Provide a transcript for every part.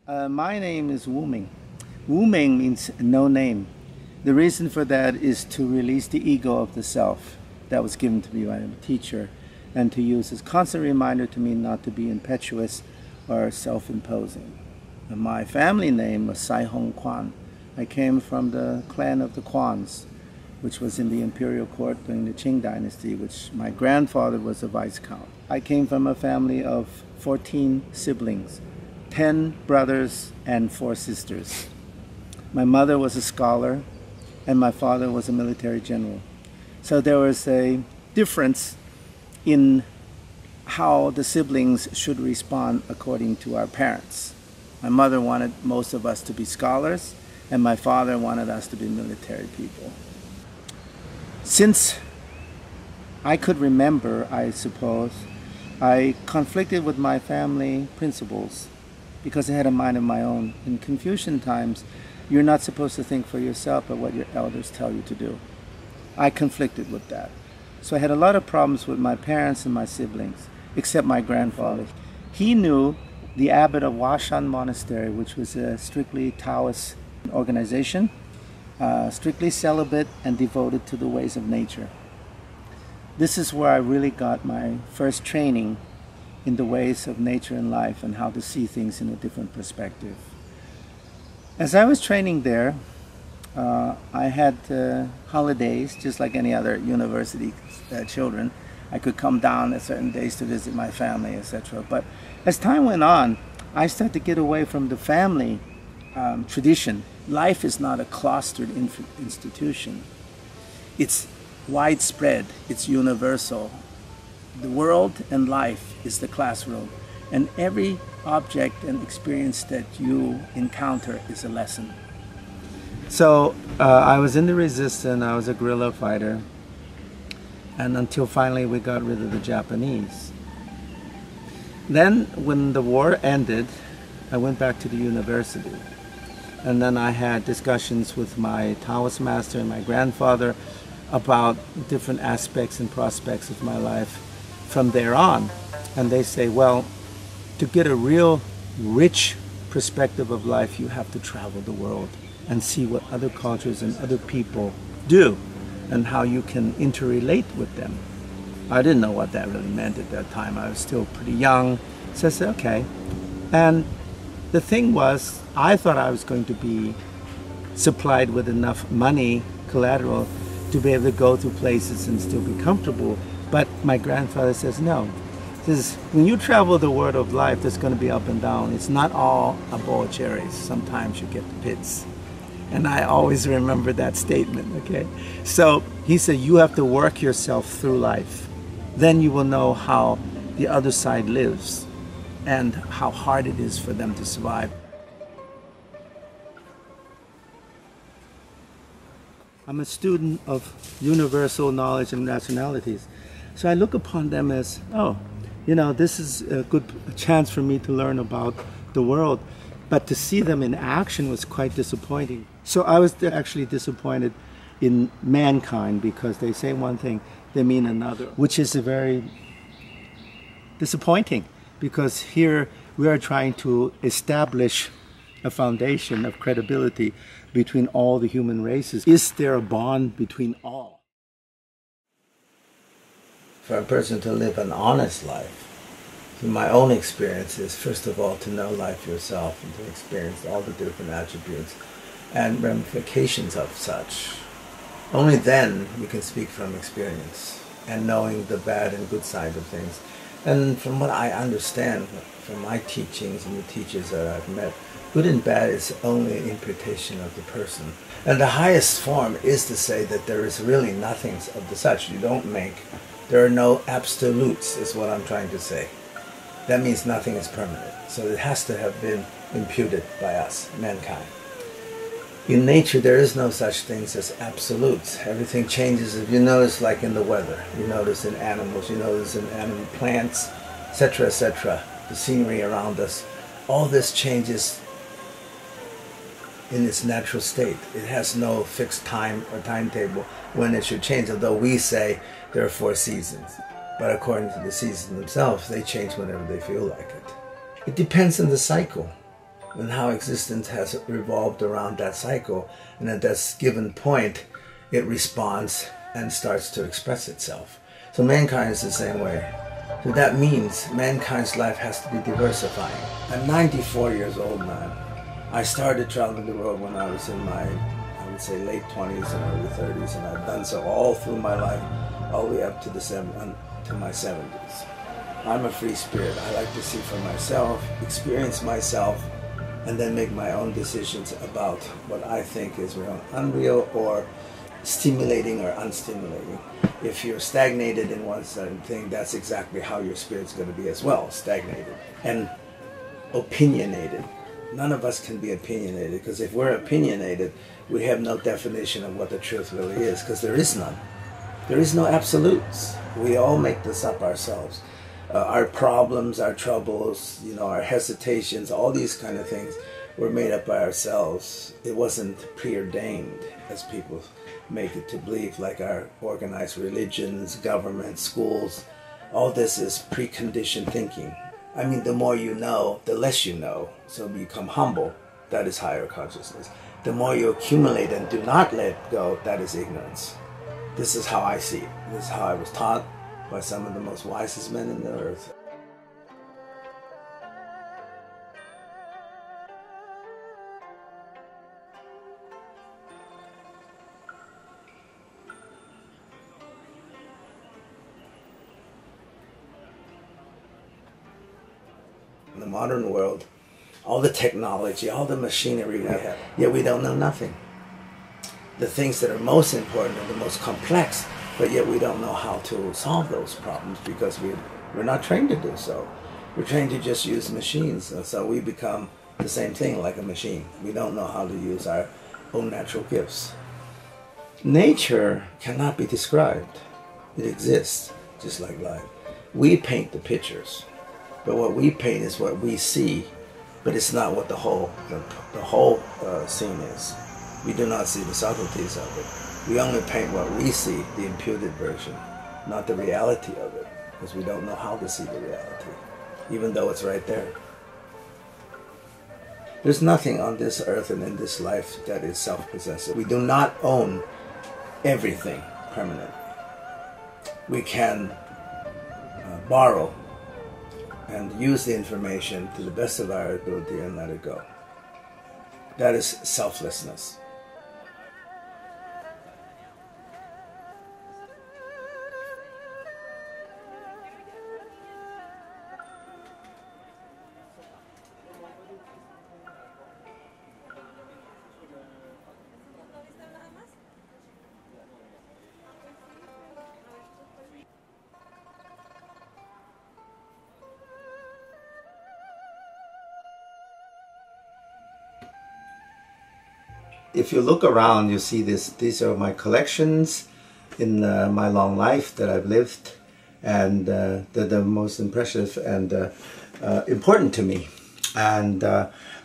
My name is Wu Ming. Wu Ming means no name. The reason for that is to release the ego of the self that was given to me by a teacher, and to use as constant reminder to me not to be impetuous or self-imposing. My family name was Sai Hong Quan. I came from the clan of the Quans, which was in the imperial court during the Qing dynasty, which my grandfather was a viscount. I came from a family of 14 siblings, 10 brothers and 4 sisters. My mother was a scholar and my father was a military general. So there was a difference in how the siblings should respond according to our parents. My mother wanted most of us to be scholars and my father wanted us to be military people. Since I could remember, I suppose, I conflicted with my family principles because I had a mind of my own. In Confucian times, you're not supposed to think for yourself but what your elders tell you to do. I conflicted with that. So I had a lot of problems with my parents and my siblings, except my grandfather. He knew the abbot of Washan Monastery, which was a strictly Taoist organization, strictly celibate and devoted to the ways of nature. This is where I really got my first training in the ways of nature and life and how to see things in a different perspective. As I was training there, I had holidays just like any other university children. I could come down at certain days to visit my family, etc. But as time went on, I started to get away from the family tradition. Life is not a clustered institution. It's widespread, it's universal. The world and life is the classroom, and every object and experience that you encounter is a lesson. So I was in the resistance, I was a guerrilla fighter, and until finally we got rid of the Japanese. Then when the war ended, I went back to the university. And then I had discussions with my Taoist master and my grandfather about different aspects and prospects of my life from there on. And they say, well, to get a real rich perspective of life, you have to travel the world and see what other cultures and other people do and how you can interrelate with them. I didn't know what that really meant at that time. I was still pretty young. So I said, okay. And the thing was, I thought I was going to be supplied with enough money, collateral, to be able to go to places and still be comfortable. But my grandfather says, no. He says, when you travel the world of life, there's going to be up and down. It's not all a bowl of cherries. Sometimes you get the pits. And I always remember that statement, okay? So he said, you have to work yourself through life. Then you will know how the other side lives and how hard it is for them to survive. I'm a student of universal knowledge and nationalities. So I look upon them as, oh, you know, this is a good chance for me to learn about the world. But to see them in action was quite disappointing. So I was actually disappointed in mankind because they say one thing, they mean another, which is a very disappointing because here we are trying to establish a foundation of credibility between all the human races. Is there a bond between all? For a person to live an honest life, in my own experience is, first of all, to know life yourself and to experience all the different attributes and ramifications of such. Only then you can speak from experience and knowing the bad and good side of things. And from what I understand from my teachings and the teachers that I've met, good and bad is only an interpretation of the person. And the highest form is to say that there is really nothing of the such. There are no absolutes, is what I'm trying to say. That means nothing is permanent. So it has to have been imputed by us, mankind. In nature, there is no such things as absolutes. Everything changes. If you notice, like in the weather, you notice in animals, you notice in animal plants, etc., the scenery around us. All this changes in its natural state. It has no fixed time or timetable when it should change, although we say there are 4 seasons. But according to the seasons themselves, they change whenever they feel like it. It depends on the cycle. and how existence has revolved around that cycle. And at that given point, it responds and starts to express itself. So mankind is the same way. So that means mankind's life has to be diversifying. I'm 94 years old, man. I started traveling the world when I was in my, I would say, late 20s and early 30s, and I've done so all through my life, all the way up to my 70s. I'm a free spirit. I like to see for myself, experience myself, and then make my own decisions about what I think is real, unreal, or stimulating or unstimulating. If you're stagnated in one certain thing, that's exactly how your spirit's going to be as well, stagnated and opinionated. None of us can be opinionated, because if we're opinionated, we have no definition of what the truth really is, because there is none. There is no absolutes. We all make this up ourselves. Our problems, our troubles, our hesitations, all these kind of things were made up by ourselves. It wasn't preordained, as people make it to believe, like our organized religions, governments, schools. All this is preconditioned thinking. I mean, the more you know, the less you know. So become humble. That is higher consciousness. The more you accumulate and do not let go, that is ignorance. This is how I see it. This is how I was taught by some of the most wisest men in the earth. In the modern world, all the technology, all the machinery we have, yet we don't know nothing. The things that are most important are the most complex, but yet we don't know how to solve those problems because we're not trained to do so. We're trained to just use machines, and so we become the same thing, like a machine. We don't know how to use our own natural gifts. Nature cannot be described. It exists, just like life. We paint the pictures, but what we paint is what we see, but it's not what the whole scene is. We do not see the subtleties of it. We only paint what we see, the imputed version, not the reality of it, because we don't know how to see the reality, even though it's right there. There's nothing on this earth and in this life that is self-possessive. We do not own everything permanently. We can borrow and use the information to the best of our ability and let it go. That is selflessness. If you look around, you see this. These are my collections in my long life that I've lived, and they're the most impressive and important to me. And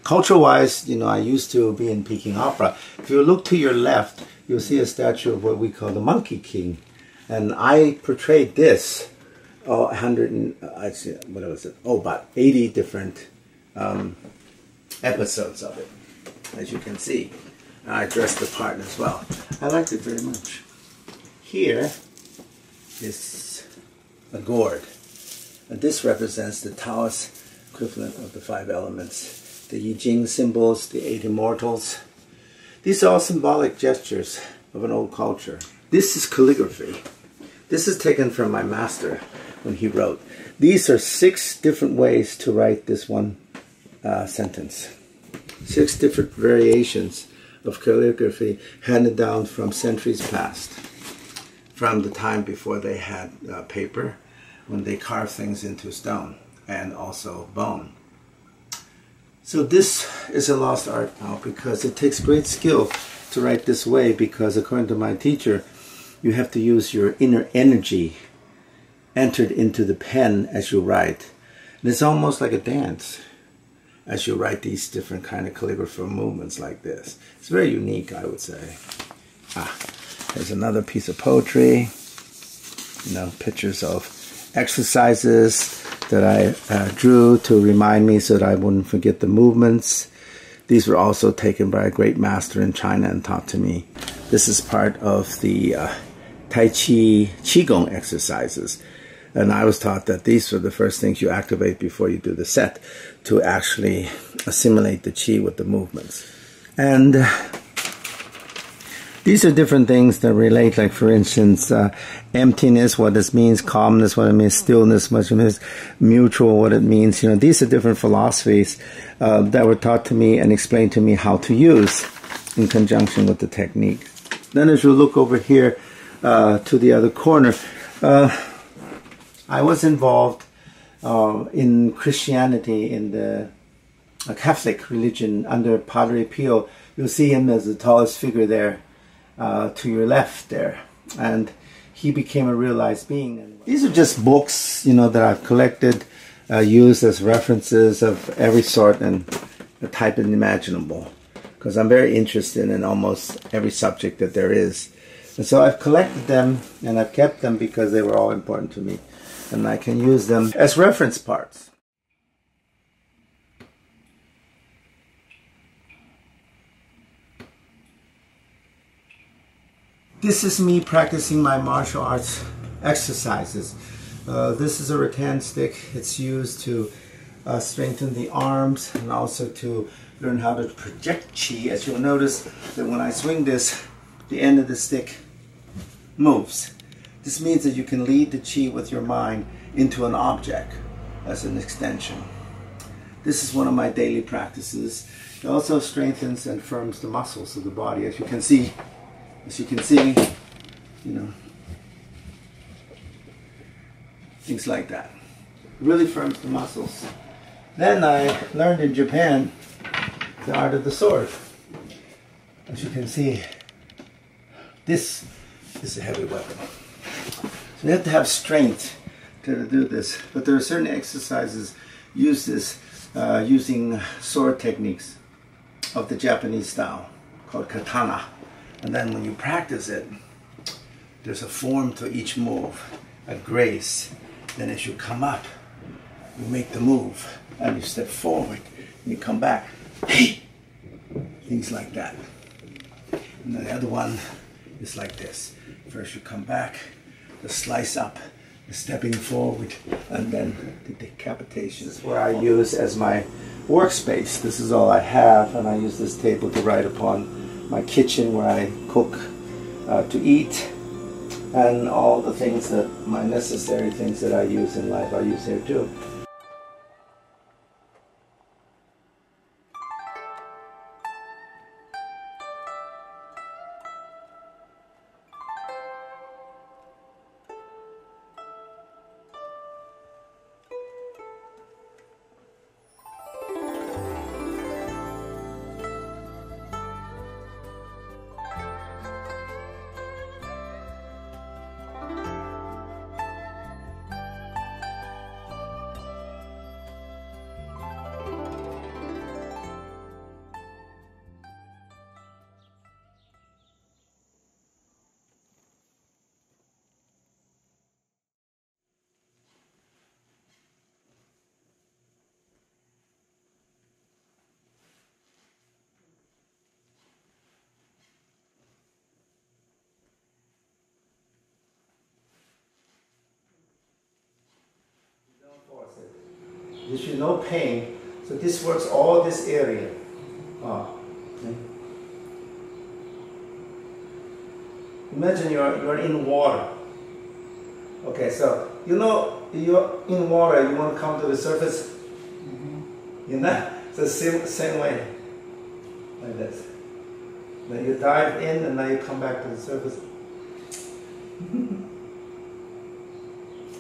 culture-wise, I used to be in Peking Opera. If you look to your left, you'll see a statue of what we call the Monkey King, and I portrayed this. About 80 different episodes of it, as you can see. I dressed the part as well. I liked it very much. Here is a gourd. And this represents the Taoist equivalent of the 5 elements. The I Ching symbols, the 8 immortals. These are all symbolic gestures of an old culture. This is calligraphy. This is taken from my master when he wrote. These are 6 different ways to write this one sentence. 6 different variations of calligraphy handed down from centuries past, from the time before they had paper, when they carved things into stone and also bone. So this is a lost art now, because it takes great skill to write this way, because according to my teacher, you have to use your inner energy entered into the pen as you write. And it's almost like a dance as you write these different kind of calligraphy movements like this. It's very unique, I would say. There's another piece of poetry. Pictures of exercises that I drew to remind me so that I wouldn't forget the movements. These were also taken by a great master in China and taught to me. This is part of the Tai Chi Qigong exercises. And I was taught that these were the first things you activate before you do the set to actually assimilate the Qi with the movements. And these are different things that relate, like for instance, emptiness, what this means, calmness, what it means, stillness, what it means, mutual, what it means. You know, these are different philosophies that were taught to me and explained to me how to use in conjunction with the technique. Then as you look over here to the other corner, I was involved in Christianity, in the Catholic religion under Padre Pio. You'll see him as the tallest figure there. To your left there, and he became a realized being. These are just books, you know, that I've collected, used as references of every sort and the type imaginable, because I'm very interested in almost every subject that there is. And so I've collected them and I've kept them because they were all important to me, and I can use them as reference parts. This is me practicing my martial arts exercises. This is a rattan stick. It's used to strengthen the arms and also to learn how to project qi. As you'll notice that when I swing this, the end of the stick moves. This means that you can lead the qi with your mind into an object as an extension. This is one of my daily practices. It also strengthens and firms the muscles of the body, as you can see. As you can see, you know, things like that. It really firms the muscles. Then I learned in Japan the art of the sword. As you can see, this is a heavy weapon. So you have to have strength to do this. But there are certain exercises using sword techniques of the Japanese style called katana. And then when you practice it, there's a form to each move, a grace. Then as you come up, you make the move, and you step forward, and you come back. Hey! Things like that. And then the other one is like this. First you come back, the slice up, the stepping forward, and then the decapitation. This is where I use as my workspace. This is all I have, and I use this table to write upon. My kitchen where I cook to eat, and all the things that, my necessary things that I use in life, I use here too. There should be no pain. So this works all this area. Okay. Imagine you're in water. Okay, so you know you're in water, you want to come to the surface. You know? So same way. Like this. Then you dive in and then you come back to the surface.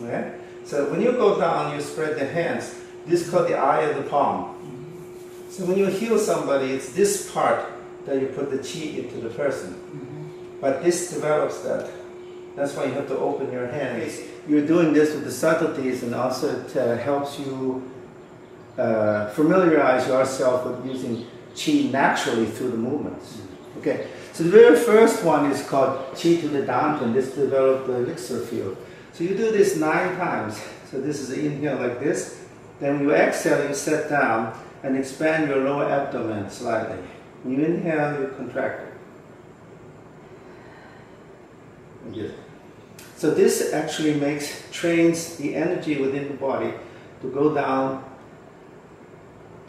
Okay? So when you go down, you spread the hands. This is called the eye of the palm. So when you heal somebody, it's this part that you put the qi into the person. But this develops that. That's why you have to open your hands. You're doing this with the subtleties, and also it helps you familiarize yourself with using qi naturally through the movements. Okay. So the very first one is called qi to the dantian. This developed the elixir field. So you do this 9 times. So this is an inhale like this. Then when you exhale, you set down, and expand your lower abdomen slightly. When you inhale, you contract it. Yes. So this actually trains the energy within the body to go down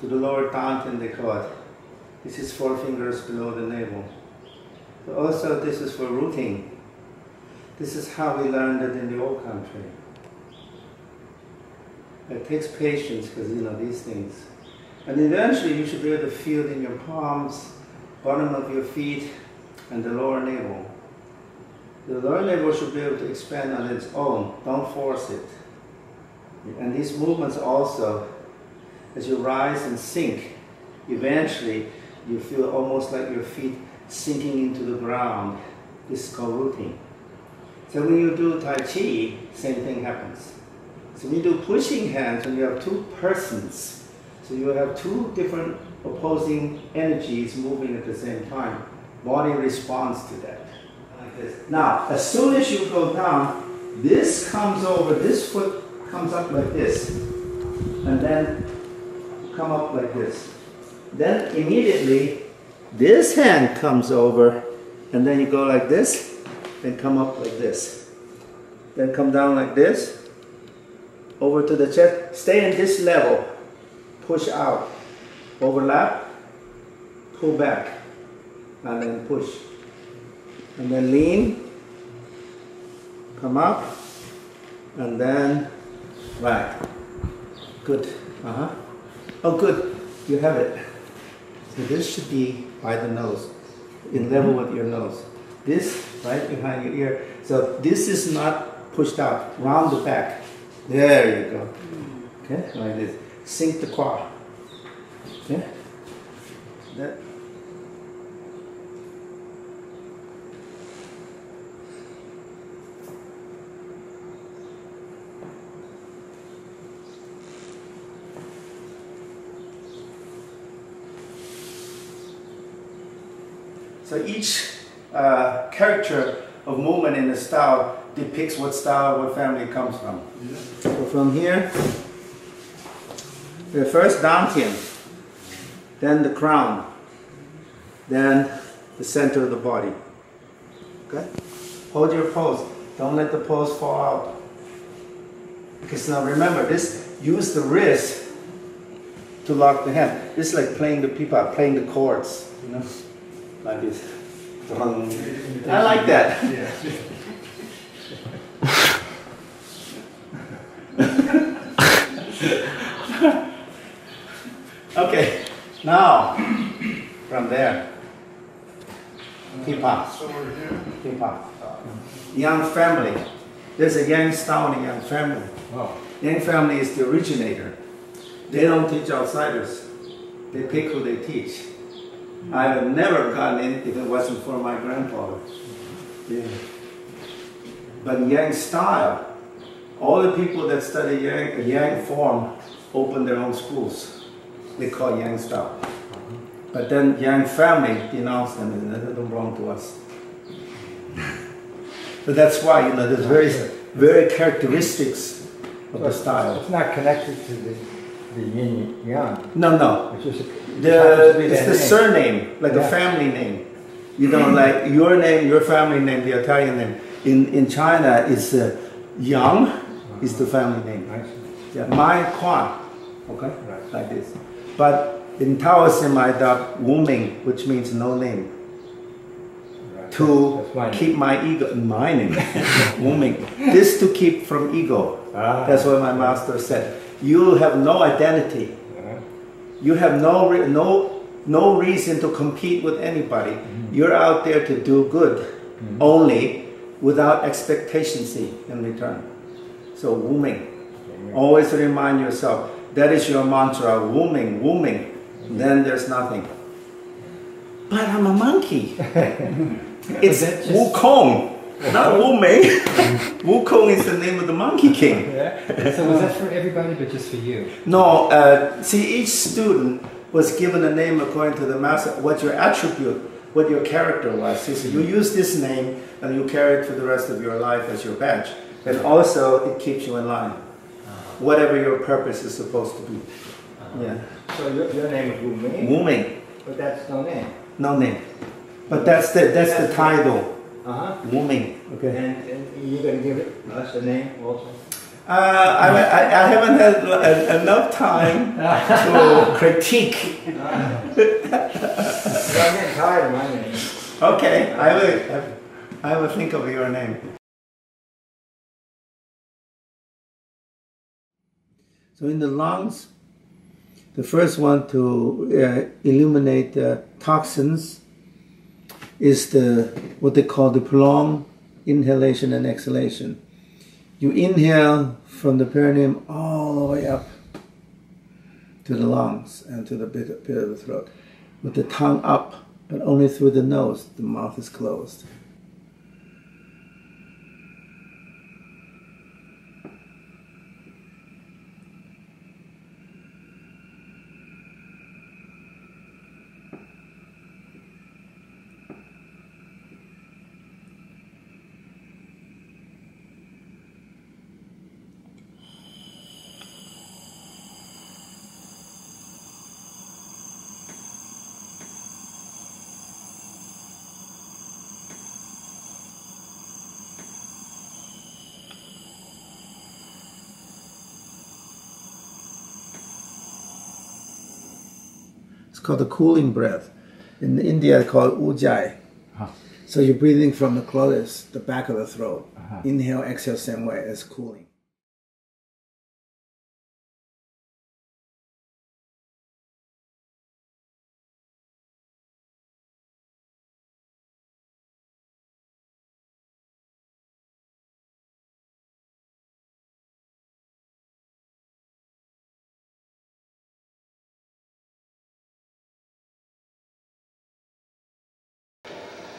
to the lower dantian, they call it. This is 4 fingers below the navel. But also this is for rooting. This is how we learned it in the old country. It takes patience because you know these things. And eventually you should be able to feel it in your palms, bottom of your feet, and the lower navel. The lower navel should be able to expand on its own. Don't force it. And these movements also, as you rise and sink, eventually you feel almost like your feet sinking into the ground. This is called rooting. So when you do Tai Chi, same thing happens. So when you do pushing hands, when you have 2 persons, so you have 2 different opposing energies moving at the same time, body responds to that. Like this. Now, as soon as you go down, this comes over, this foot comes up like this, and then come up like this. Then immediately, this hand comes over, and then you go like this, and come up like this. Then come down like this, over to the chest. Stay in this level. Push out. Overlap. Pull back. And then push. And then lean. Come up. And then right. Good. Oh, good. You have it. So this should be by the nose, in level with your nose. This right behind your ear. So this is not pushed out. Round the back. There you go. Okay, like this. Sink the quad. Okay. That. So each character of movement in the style depicts what style, what family it comes from. Yeah. So from here, the first dantian, then the crown, then the center of the body. Okay? Hold your pose. Don't let the pose fall out. Because now remember, use the wrist to lock the hand. This is like playing the pipa, playing the chords, you know? Like this. I like that. Yeah. Okay, now from there, pipa, pipa. Yang family. There's a Yang style in Yang family. Oh. Yang family is the originator. They don't teach outsiders. They pick who they teach. I would have never gotten in if it wasn't for my grandfather. Yeah. But Yang style, all the people that study Yang form open their own schools. They call Yang style. But then Yang family denounced them and they don't belong to us. So that's why, you know, there's very characteristics of the style. It's not connected to the yin yang. No. It's the surname, like a family name. You know, like your name, your family name, the Italian name. In China, it's Yang is the family name. Yeah, my Quan, okay, right. Like this. But in Taoism, I adopt Wu Ming, which means no name. Right. To keep my ego, my name, Wu Ming. This to keep from ego. That's what my master said. You have no identity. You have no reason to compete with anybody. Mm-hmm. You're out there to do good, mm-hmm. only without expectations in return. So Wu Ming. Always remind yourself, that is your mantra, Wu Ming, Wu Ming. Mm-hmm. Then there's nothing. But I'm a monkey. It's Wu Kong. Not Wu Mei. Wu Kong is the name of the Monkey King. Yeah. So was that for everybody, but just for you? No. See, each student was given a name according to the master, what your attribute, what your character was. So you use this name and you carry it for the rest of your life as your badge. And also, it keeps you in line. Whatever your purpose is supposed to be. Yeah. So your name is Wu Ming? Wu Ming. But that's no name. No name. But that's the title. Wu Ming. Okay. And you're going to give us a name also? I haven't had enough time to critique. I'm getting tired of my name. Okay, I will think of your name. So in the lungs, the first one to eliminate the toxins is what they call the prolonged inhalation and exhalation. You inhale from the perineum all the way up to the lungs and to the pit of the throat, with the tongue up, but only through the nose. The mouth is closed. It's called the cooling breath. In India, it's called ujjayi. So you're breathing from the glottis, the back of the throat. Inhale, exhale, same way as cooling.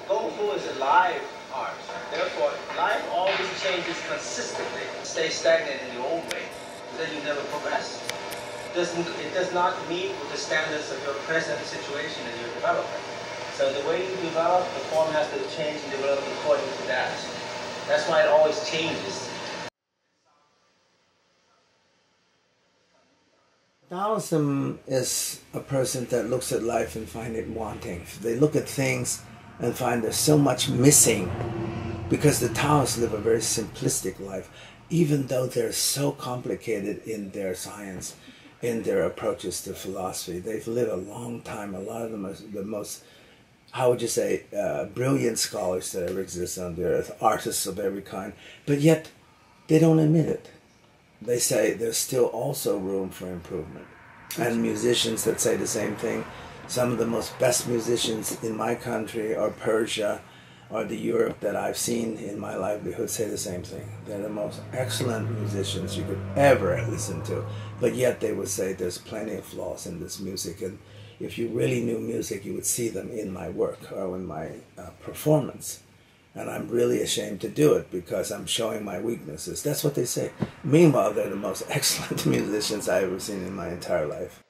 Gong Fu is a live art. Therefore, life always changes consistently. Stay stagnant in your own way, then you never progress. It does not meet with the standards of your present situation and your development. So the way you develop, the form has to change and develop according to that. That's why it always changes. Taoism is a person that looks at life and find it wanting. They look at things and find there's so much missing, because the Taoists live a very simplistic life, even though they're so complicated in their science, in their approaches to philosophy. They've lived a long time. A lot of them are the most, how would you say, brilliant scholars that ever exist on the earth, artists of every kind, but yet they don't admit it. They say there's still also room for improvement. And musicians that say the same thing. Some of the most best musicians in my country or Persia or the Europe that I've seen in my livelihood say the same thing. They're the most excellent musicians you could ever listen to. But yet they would say there's plenty of flaws in this music. And if you really knew music, you would see them in my work or in my performance. And I'm really ashamed to do it because I'm showing my weaknesses. That's what they say. Meanwhile, they're the most excellent musicians I've ever seen in my entire life.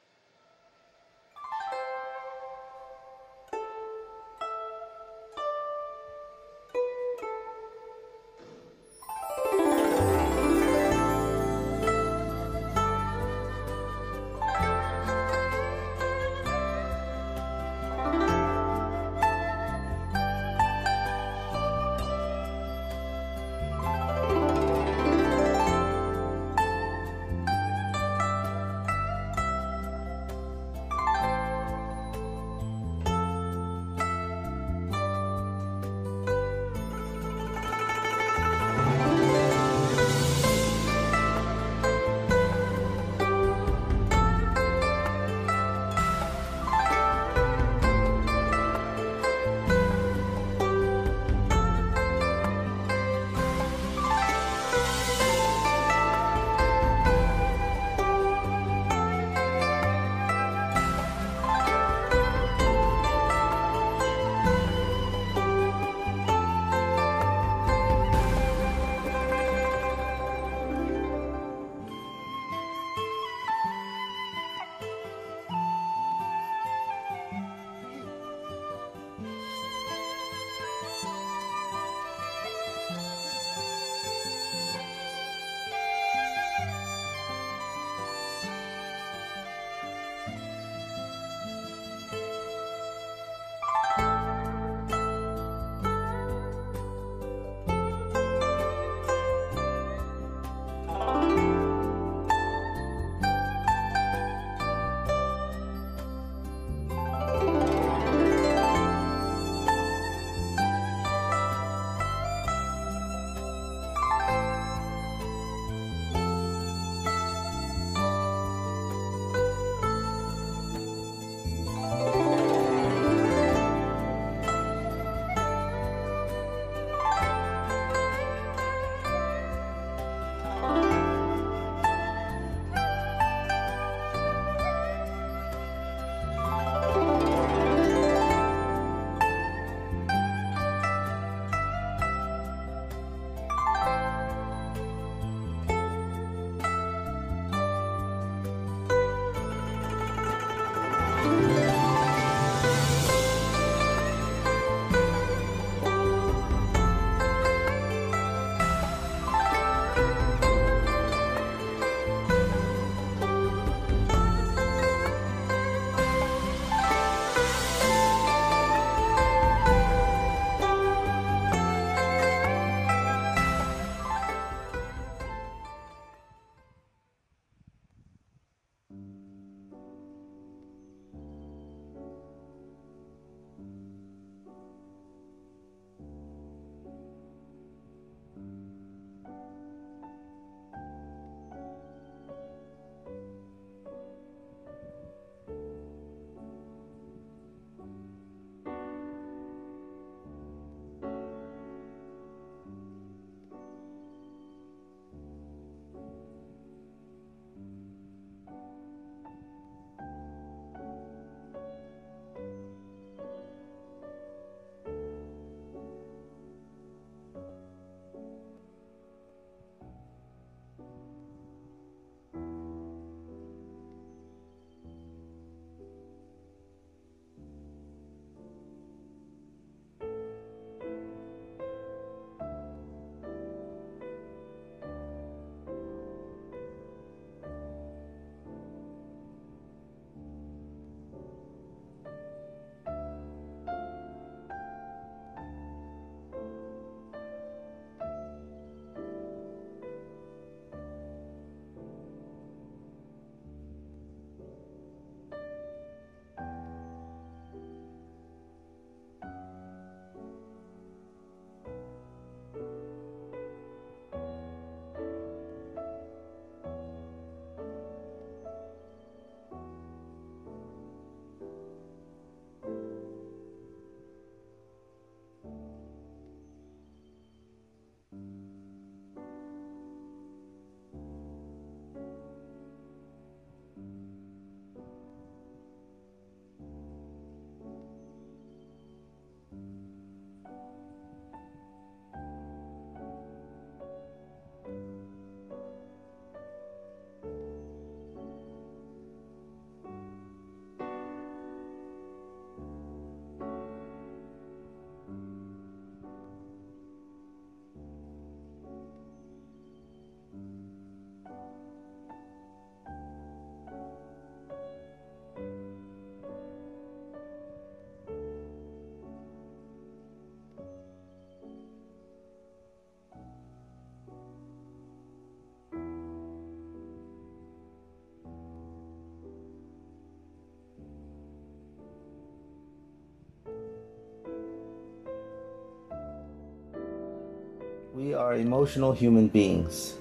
We are emotional human beings.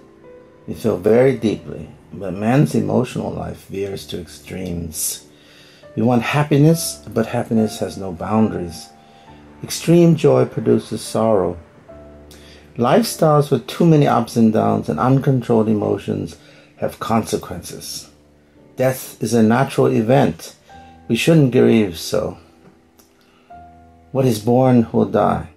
We feel very deeply, but man's emotional life veers to extremes. We want happiness, but happiness has no boundaries. Extreme joy produces sorrow. Lifestyles with too many ups and downs and uncontrolled emotions have consequences. Death is a natural event. We shouldn't grieve so. What is born will die.